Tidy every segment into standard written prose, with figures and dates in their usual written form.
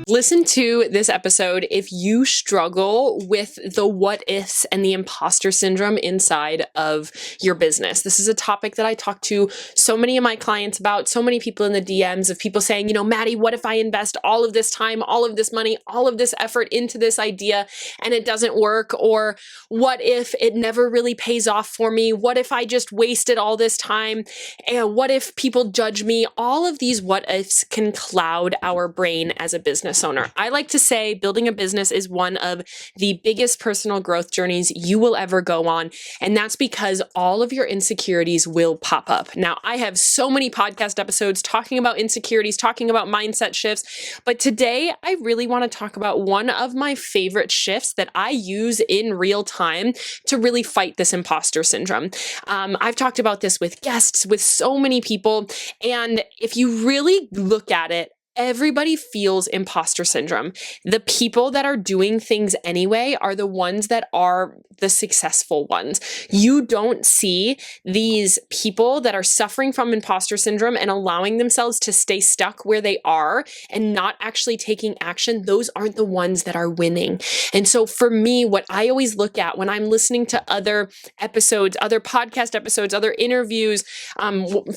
Listen to this episode if you struggle with the what ifs and the imposter syndrome inside of your business. This is a topic that I talk to so many of my clients about, so many people in the DMs of people saying, Maddie, what if I invest all of this time, all of this money, all of this effort into this idea and it doesn't work? Or what if it never really pays off for me? What if I just wasted all this time? And what if people judge me? All of these what ifs can cloud our brain as a business owner. I like to say building a business is one of the biggest personal growth journeys you will ever go on. And that's because all of your insecurities will pop up. Now, I have so many podcast episodes talking about insecurities, talking about mindset shifts, but today I really want to talk about one of my favorite shifts that I use in real time to really fight this imposter syndrome. I've talked about this with guests, with so many people, and if you really look at it, everybody feels imposter syndrome. The people that are doing things anyway are the ones that are the successful ones. You don't see these people that are suffering from imposter syndrome and allowing themselves to stay stuck where they are and not actually taking action. Those aren't the ones that are winning. And so for me, what I always look at when I'm listening to other episodes, other podcast episodes, other interviews,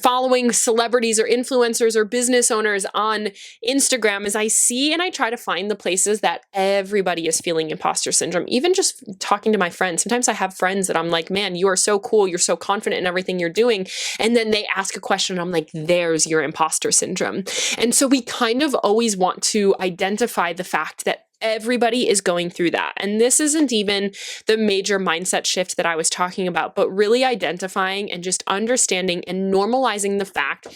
following celebrities or influencers or business owners on Instagram, is I see and I try to find the places that everybody is feeling imposter syndrome. Even just talking to my friends. Sometimes I have friends that I'm like, man, you are so cool. You're so confident in everything you're doing. And then they ask a question and I'm like, there's your imposter syndrome. And so we kind of always want to identify the fact that everybody is going through that. And this isn't even the major mindset shift that I was talking about, but really identifying and just understanding and normalizing the fact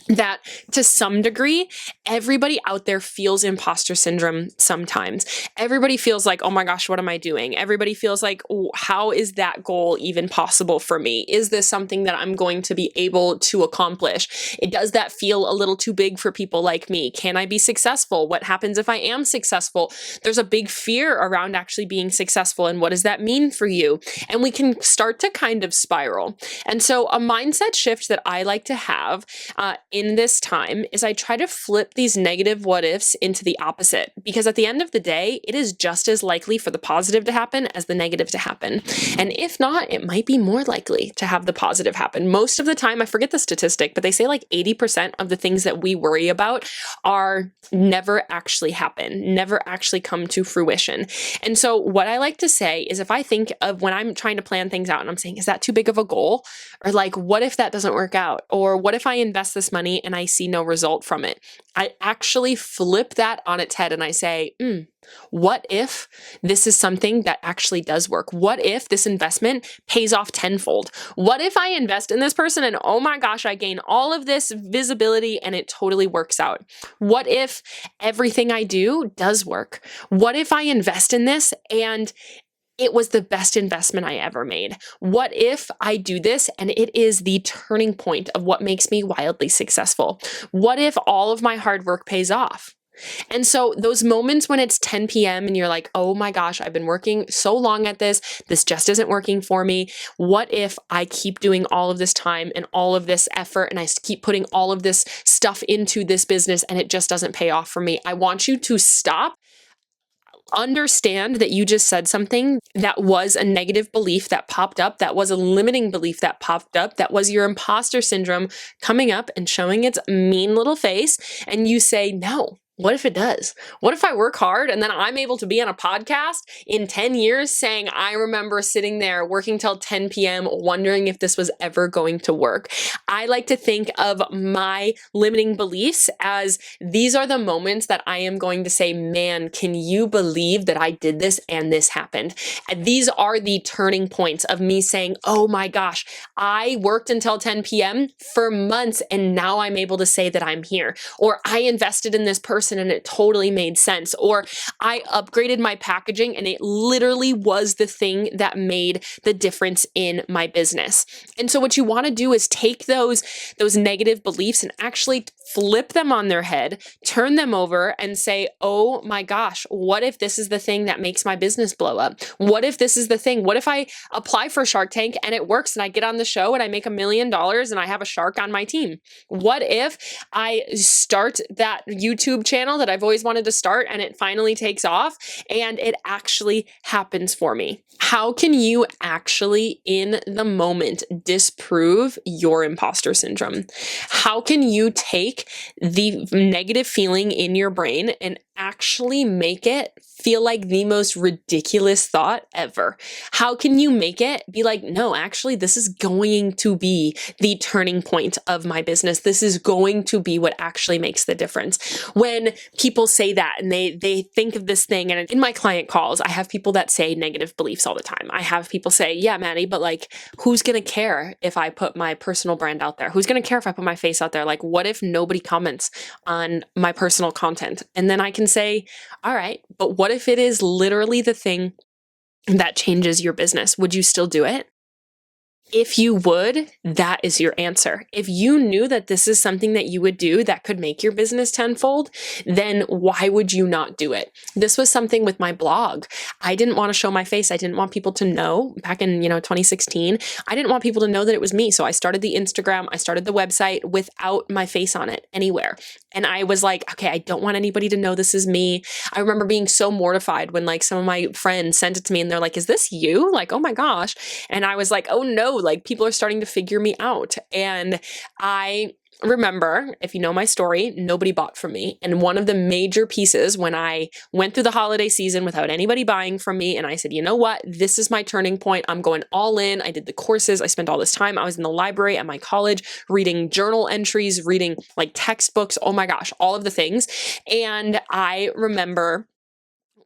that to some degree, everybody out there feels imposter syndrome sometimes. Everybody feels like, oh my gosh, what am I doing? Everybody feels like, oh, how is that goal even possible for me? Is this something that I'm going to be able to accomplish? Does that feel a little too big for people like me? Can I be successful? What happens if I am successful? There's a big fear around actually being successful. And what does that mean for you? And we can start to kind of spiral. And so a mindset shift that I like to have in this time is I try to flip these negative what ifs into the opposite, because at the end of the day, it is just as likely for the positive to happen as the negative to happen. And if not, it might be more likely to have the positive happen. Most of the time, I forget the statistic, but they say like 80% of the things that we worry about are never actually happen, never actually come to fruition. And so what I like to say is if I think of when I'm trying to plan things out and I'm saying, is that too big of a goal? Or like, what if that doesn't work out? Or what if I invest this money and I see no result from it? I actually flip that on its head and I say, what if this is something that actually does work? What if this investment pays off tenfold? What if I invest in this person and oh my gosh, I gain all of this visibility and it totally works out? What if everything I do does work? What if I invest in this and it was the best investment I ever made? What if I do this and it is the turning point of what makes me wildly successful? What if all of my hard work pays off? And so those moments when it's 10 p.m. and you're like, oh my gosh, I've been working so long at this. This just isn't working for me. What if I keep doing all of this time and all of this effort and I keep putting all of this stuff into this business and it just doesn't pay off for me? I want you to stop. Understand that you just said something that was a negative belief that popped up, that was a limiting belief that popped up, that was your imposter syndrome coming up and showing its mean little face. And you say, no. What if it does? What if I work hard and then I'm able to be on a podcast in 10 years saying, I remember sitting there working till 10 p.m. wondering if this was ever going to work? I like to think of my limiting beliefs as these are the moments that I am going to say, man, can you believe that I did this and this happened? And these are the turning points of me saying, oh my gosh, I worked until 10 p.m. for months and now I'm able to say that I'm here. Or I invested in this person and it totally made sense. Or I upgraded my packaging and it literally was the thing that made the difference in my business. And so what you want to do is take those negative beliefs and actually flip them on their head, turn them over and say, oh my gosh, what if this is the thing that makes my business blow up? What if this is the thing? What if I apply for Shark Tank and it works and I get on the show and I make $1 million and I have a shark on my team? What if I start that YouTube channel channel that I've always wanted to start, and it finally takes off and it actually happens for me. How can you actually in the moment disprove your imposter syndrome? How can you take the negative feeling in your brain and actually make it feel like the most ridiculous thought ever? How can you make it be like, no, actually, this is going to be the turning point of my business. This is going to be what actually makes the difference. When people say that and they think of this thing, and in my client calls, I have people that say negative beliefs all the time. I have people say, yeah, Maddie, but like, who's going to care if I put my personal brand out there? Who's going to care if I put my face out there? Like, what if nobody comments on my personal content? And then I can say, all right, but what if it is literally the thing that changes your business? Would you still do it? If you would, that is your answer. If you knew that this is something that you would do that could make your business tenfold, then why would you not do it? This was something with my blog. I didn't want to show my face. I didn't want people to know back in, 2016. I didn't want people to know that it was me. So I started the Instagram, I started the website without my face on it anywhere. And I was like, okay, I don't want anybody to know this is me. I remember being so mortified when like some of my friends sent it to me and they're like, is this you? Like, oh my gosh. And I was like, oh no, like people are starting to figure me out. And I remember, if you know my story, nobody bought from me. And one of the major pieces when I went through the holiday season without anybody buying from me, and I said, you know what, this is my turning point. I'm going all in. I did the courses. I spent all this time. I was in the library at my college reading journal entries, reading like textbooks. Oh my gosh, all of the things. And I remember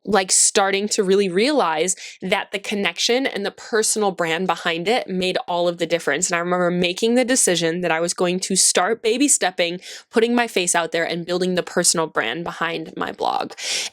like starting to really realize that the connection and the personal brand behind it made all of the difference. And I remember making the decision that I was going to start baby stepping, putting my face out there and building the personal brand behind my blog.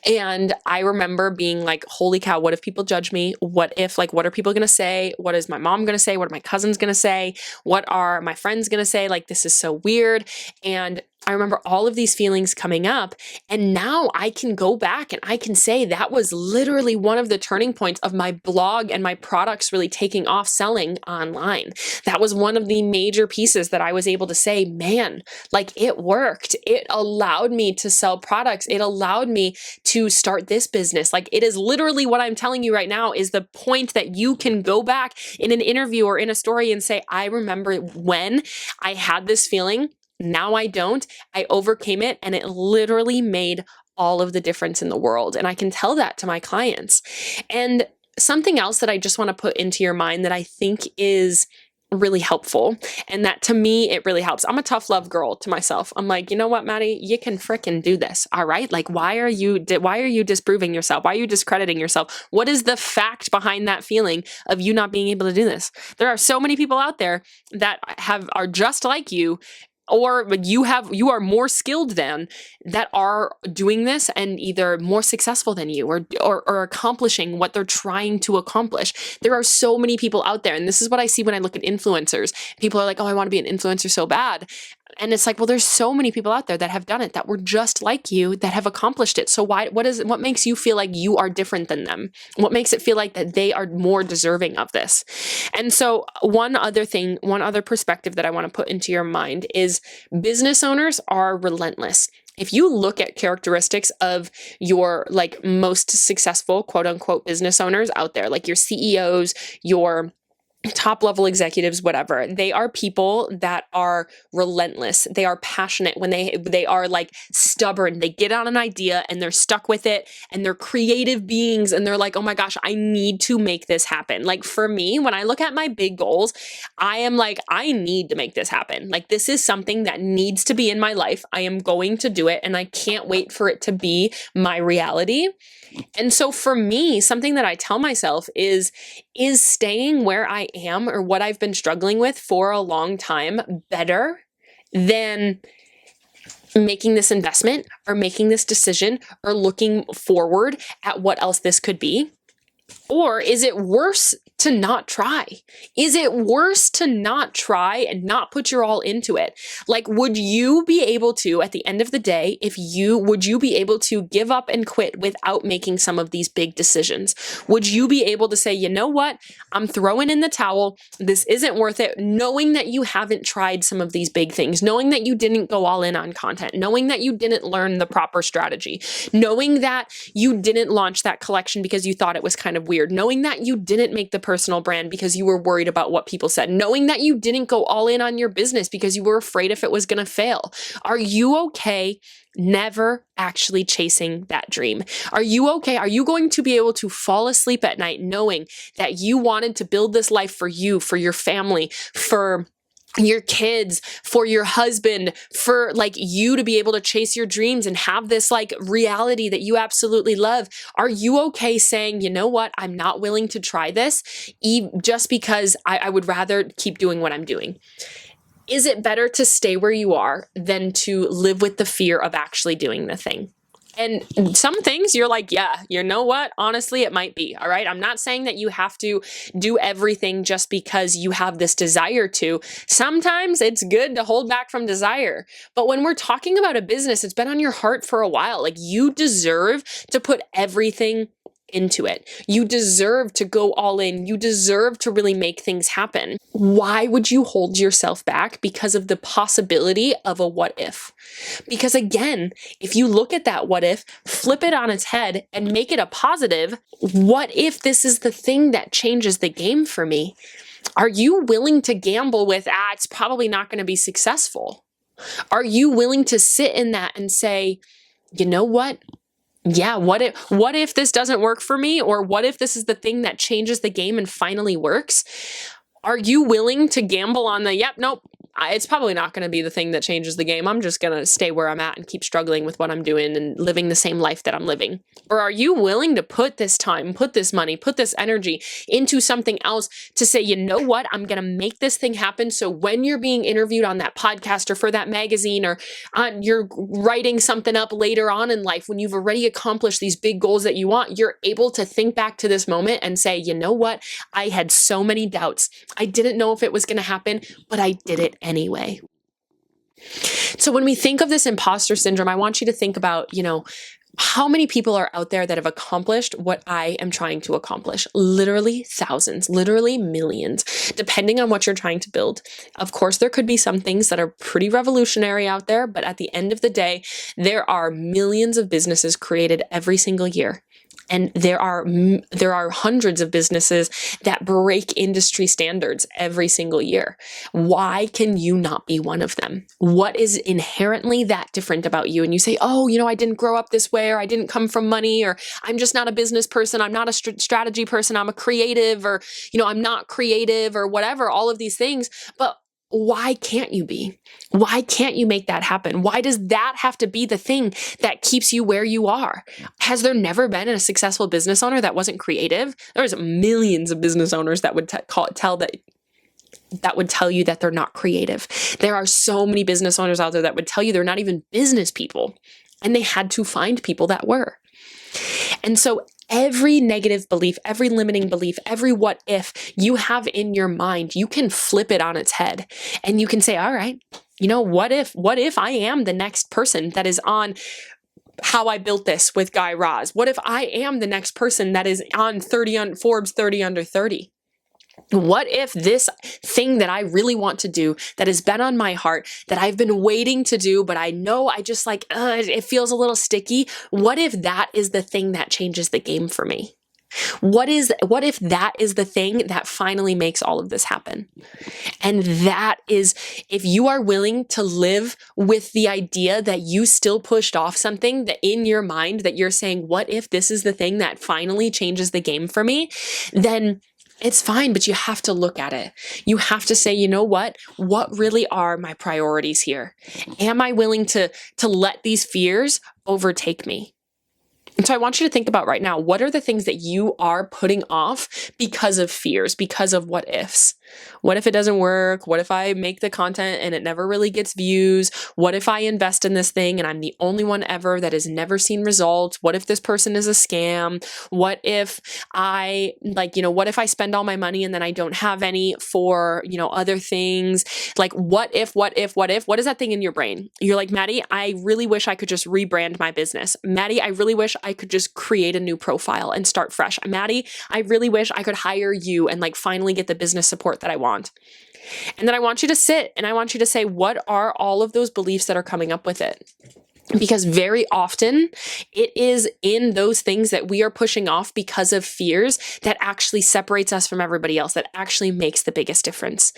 And I remember being like, holy cow, what if people judge me? What if, like, what are people going to say? What is my mom going to say? What are my cousins going to say? What are my friends going to say? Like, this is so weird. And I remember all of these feelings coming up, and now I can go back and I can say that was literally one of the turning points of my blog and my products really taking off selling online. That was one of the major pieces that I was able to say, man, like it worked. It allowed me to sell products. It allowed me to start this business. Like it is literally what I'm telling you right now is the point that you can go back in an interview or in a story and say, I remember when I had this feeling. Now I don't. I overcame it, and it literally made all of the difference in the world. And I can tell that to my clients. And something else that I just want to put into your mind that I think is really helpful, and that to me, it really helps. I'm a tough love girl to myself. I'm like, you know what, Maddie, you can fricking do this. All right. Like, why are you disproving yourself? Why are you discrediting yourself? What is the fact behind that feeling of you not being able to do this? There are so many people out there that are just like you, or you are more skilled than, that are doing this and either more successful than you or accomplishing what they're trying to accomplish. There are so many people out there. And this is what I see when I look at influencers. People are like, oh, I want to be an influencer so bad. And it's like, well, there's so many people out there that have done it, that were just like you, that have accomplished it. So what makes you feel like you are different than them? What makes it feel like that they are more deserving of this? And so one other perspective that I want to put into your mind is business owners are relentless. If you look at characteristics of your like most successful quote unquote business owners out there, like your CEOs, your top level executives, whatever, they are people that are relentless. They are passionate. When they are like stubborn, they get on an idea and they're stuck with it, and they're creative beings, and they're like, oh my gosh, I need to make this happen. Like for me, when I look at my big goals, I am like, I need to make this happen. Like this is something that needs to be in my life. I am going to do it, and I can't wait for it to be my reality. And so for me, something that I tell myself is staying where I am or what I've been struggling with for a long time better than making this investment or making this decision or looking forward at what else this could be? Or is it worse to not try? Is it worse to not try and not put your all into it? Like, would you be able to, at the end of the day, would you be able to give up and quit without making some of these big decisions? Would you be able to say, you know what, I'm throwing in the towel, this isn't worth it, knowing that you haven't tried some of these big things, knowing that you didn't go all in on content, knowing that you didn't learn the proper strategy, knowing that you didn't launch that collection because you thought it was kind of weird, knowing that you didn't make the personal brand because you were worried about what people said, knowing that you didn't go all in on your business because you were afraid if it was going to fail? Are you okay never actually chasing that dream? Are you okay? Are you going to be able to fall asleep at night knowing that you wanted to build this life for you, for your family, for your kids, for your husband, for like you to be able to chase your dreams and have this like reality that you absolutely love? Are you okay saying, you know what, I'm not willing to try this just because I would rather keep doing what I'm doing? Is it better to stay where you are than to live with the fear of actually doing the thing? And some things you're like, yeah, you know what? Honestly, it might be. All right. I'm not saying that you have to do everything just because you have this desire to. Sometimes it's good to hold back from desire. But when we're talking about a business, it's been on your heart for a while. Like, you deserve to put everything into it. You deserve to go all in. You deserve to really make things happen. Why would you hold yourself back because of the possibility of a what if? Because again, if you look at that what if, flip it on its head and make it a positive, what if this is the thing that changes the game for me? Are you willing to gamble with, it's probably not going to be successful? Are you willing to sit in that and say, you know what? Yeah, what if this doesn't work for me? Or what if this is the thing that changes the game and finally works? Are you willing to gamble on the, yep, nope, it's probably not going to be the thing that changes the game. I'm just going to stay where I'm at and keep struggling with what I'm doing and living the same life that I'm living? Or are you willing to put this time, put this money, put this energy into something else to say, you know what, I'm going to make this thing happen. So when you're being interviewed on that podcast or for that magazine, or you're writing something up later on in life, when you've already accomplished these big goals that you want, you're able to think back to this moment and say, you know what, I had so many doubts. I didn't know if it was going to happen, but I did it anyway. So when we think of this imposter syndrome, I want you to think about, how many people are out there that have accomplished what I am trying to accomplish? Literally thousands, literally millions, depending on what you're trying to build. Of course, there could be some things that are pretty revolutionary out there, but at the end of the day, there are millions of businesses created every single year. And there are hundreds of businesses that break industry standards every single year. Why can you not be one of them? What is inherently that different about you? And you say, oh, I didn't grow up this way, or I didn't come from money, or I'm just not a business person. I'm not a strategy person. I'm a creative, or, I'm not creative, or whatever, all of these things. But why can't you be? Why can't you make that happen? Why does that have to be the thing that keeps you where you are? Has there never been a successful business owner that wasn't creative? There's millions of business owners that would would tell you that they're not creative. There are so many business owners out there that would tell you they're not even business people, and they had to find people that were. And so every negative belief, every limiting belief, every what if you have in your mind, you can flip it on its head, and you can say, all right, what if I am the next person that is on How I Built This with Guy Raz? What if I am the next person that is on Forbes 30 under 30? What if this thing that I really want to do, that has been on my heart, that I've been waiting to do, but I know I just it feels a little sticky. What if that is the thing that changes the game for me? What if that is the thing that finally makes all of this happen? And that is, if you are willing to live with the idea that you still pushed off something that in your mind that you're saying, what if this is the thing that finally changes the game for me? Then it's fine, but you have to look at it. You have to say, you know what really are my priorities here? Am I willing to let these fears overtake me? And so I want you to think about right now, what are the things that you are putting off because of fears, because of what ifs? What if it doesn't work? What if I make the content and it never really gets views? What if I invest in this thing and I'm the only one ever that has never seen results? What if this person is a scam? What if what if I spend all my money and then I don't have any for, other things? Like, what if? What is that thing in your brain? You're like, Maddie, I really wish I could just rebrand my business. Maddie, I really wish I could just create a new profile and start fresh. Maddie, I really wish I could hire you and finally get the business support that I want. And then I want you to sit and I want you to say, what are all of those beliefs that are coming up with it? Because very often it is in those things that we are pushing off because of fears that actually separates us from everybody else, that actually makes the biggest difference.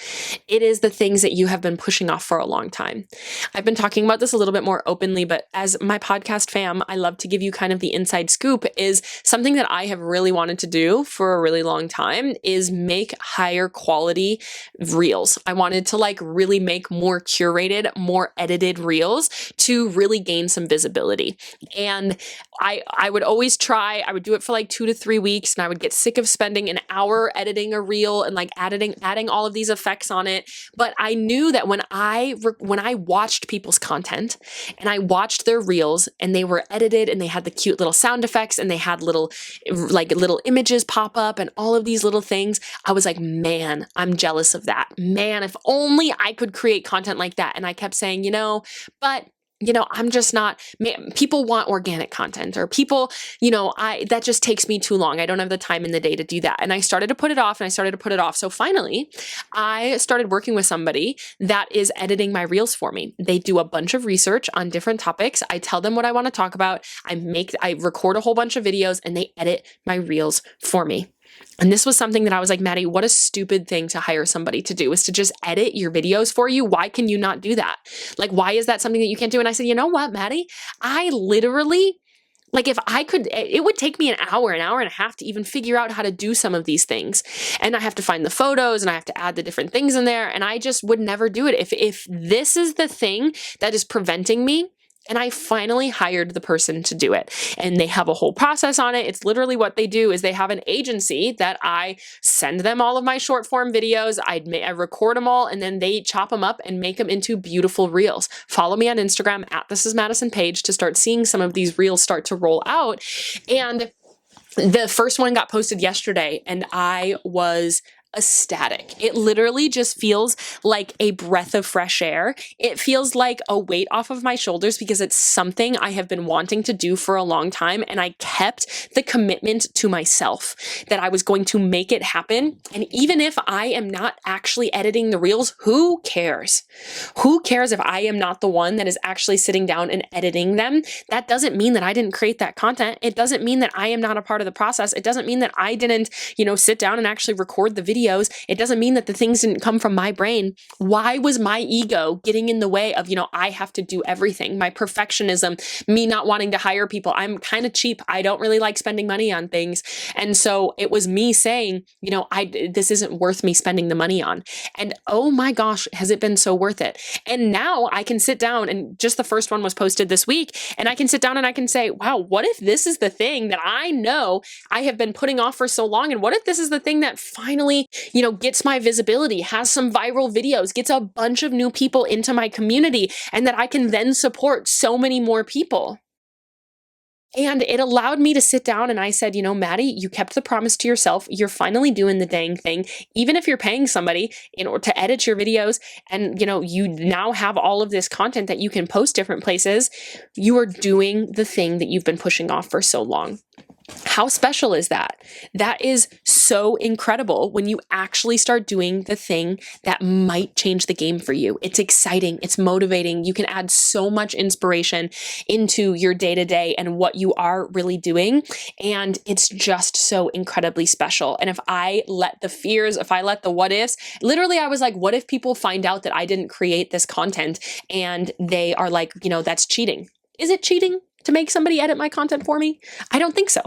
It is the things that you have been pushing off for a long time. I've been talking about this a little bit more openly, but as my podcast fam, I love to give you kind of the inside scoop. Is something that I have really wanted to do for a really long time is make higher quality reels. I wanted to really make more curated, more edited reels to really gain some visibility. And I would always try, I would do it for 2 to 3 weeks and I would get sick of spending an hour editing a reel and adding all of these effects on it. But I knew that when I watched people's content and I watched their reels and they were edited and they had the cute little sound effects and they had little images pop up and all of these little things, I was like, man, I'm jealous of that. Man, if only I could create content like that. And I kept saying, but I'm just not, people want organic content or people, that just takes me too long. I don't have the time in the day to do that. And I started to put it off and I started to put it off. So finally, I started working with somebody that is editing my reels for me. They do a bunch of research on different topics. I tell them what I want to talk about. I record a whole bunch of videos and they edit my reels for me. And this was something that I was like, Maddie, what a stupid thing to hire somebody to do, is to just edit your videos for you. Why can you not do that? Why is that something that you can't do? And I said, you know what, Maddie, I literally, if I could, it would take me an hour and a half to even figure out how to do some of these things. And I have to find the photos and I have to add the different things in there. And I just would never do it. If this is the thing that is preventing me. And I finally hired the person to do it. And they have a whole process on it. It's literally what they do is they have an agency that I send them all of my short form videos. I record them all and then they chop them up and make them into beautiful reels. Follow me on Instagram @thisismadisonpage to start seeing some of these reels start to roll out. And the first one got posted yesterday and I was ecstatic. It literally just feels like a breath of fresh air. It feels like a weight off of my shoulders because it's something I have been wanting to do for a long time. And I kept the commitment to myself that I was going to make it happen. And even if I am not actually editing the reels, who cares? Who cares if I am not the one that is actually sitting down and editing them? That doesn't mean that I didn't create that content. It doesn't mean that I am not a part of the process. It doesn't mean that I didn't, sit down and actually record the video. It doesn't mean that the things didn't come from my brain. Why was my ego getting in the way of, I have to do everything? My perfectionism, me not wanting to hire people. I'm kind of cheap. I don't really like spending money on things. And so it was me saying, this isn't worth me spending the money on. And oh my gosh, has it been so worth it? And now I can sit down and just the first one was posted this week. And I can sit down and I can say, wow, what if this is the thing that I know I have been putting off for so long? And what if this is the thing that finally, gets my visibility, has some viral videos, gets a bunch of new people into my community, and that I can then support so many more people. And it allowed me to sit down and I said, Maddie, you kept the promise to yourself. You're finally doing the dang thing. Even if you're paying somebody in order to edit your videos and, you now have all of this content that you can post different places, you are doing the thing that you've been pushing off for so long. How special is that? That is so incredible when you actually start doing the thing that might change the game for you. It's exciting. It's motivating. You can add so much inspiration into your day-to-day and what you are really doing. And it's just so incredibly special. And if I let the fears, if I let the what ifs, literally I was like, what if people find out that I didn't create this content and they are like, that's cheating. Is it cheating to make somebody edit my content for me? I don't think so.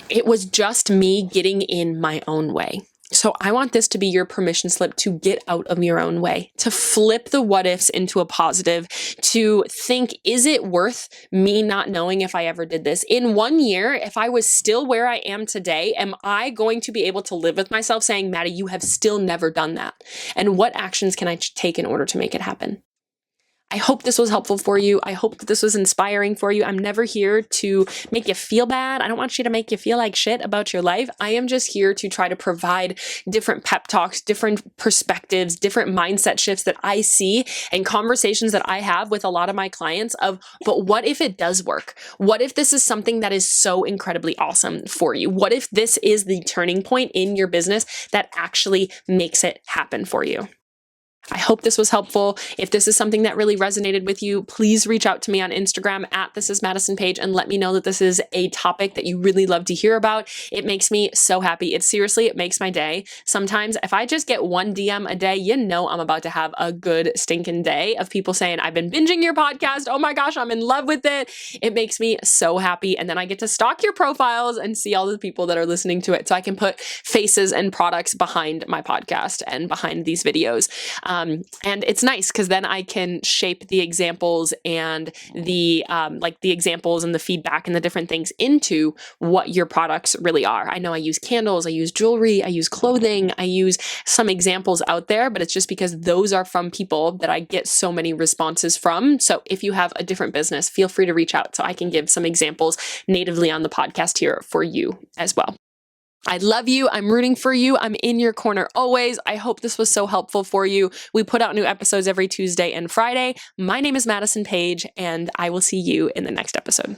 It was just me getting in my own way. So I want this to be your permission slip to get out of your own way, to flip the what ifs into a positive, to think, is it worth me not knowing if I ever did this? In 1 year, if I was still where I am today, am I going to be able to live with myself saying, Maddie, you have still never done that? And what actions can I take in order to make it happen? I hope this was helpful for you. I hope that this was inspiring for you. I'm never here to make you feel bad. I don't want you to make you feel like shit about your life. I am just here to try to provide different pep talks, different perspectives, different mindset shifts that I see and conversations that I have with a lot of my clients of, but what if it does work? What if this is something that is so incredibly awesome for you? What if this is the turning point in your business that actually makes it happen for you? I hope this was helpful. If this is something that really resonated with you, please reach out to me on Instagram at This Is Madison Page and let me know that this is a topic that you really love to hear about. It makes me so happy. It makes my day. Sometimes if I just get one DM a day, you know I'm about to have a good stinking day of people saying, I've been binging your podcast. Oh my gosh, I'm in love with it. It makes me so happy. And then I get to stalk your profiles and see all the people that are listening to it so I can put faces and products behind my podcast and behind these videos. And it's nice because then I can shape the examples and the examples and the feedback and the different things into what your products really are. I know I use candles, I use jewelry, I use clothing, I use some examples out there, but it's just because those are from people that I get so many responses from. So if you have a different business, feel free to reach out so I can give some examples natively on the podcast here for you as well. I love you. I'm rooting for you. I'm in your corner always. I hope this was so helpful for you. We put out new episodes every Tuesday and Friday. My name is Madison Page, and I will see you in the next episode.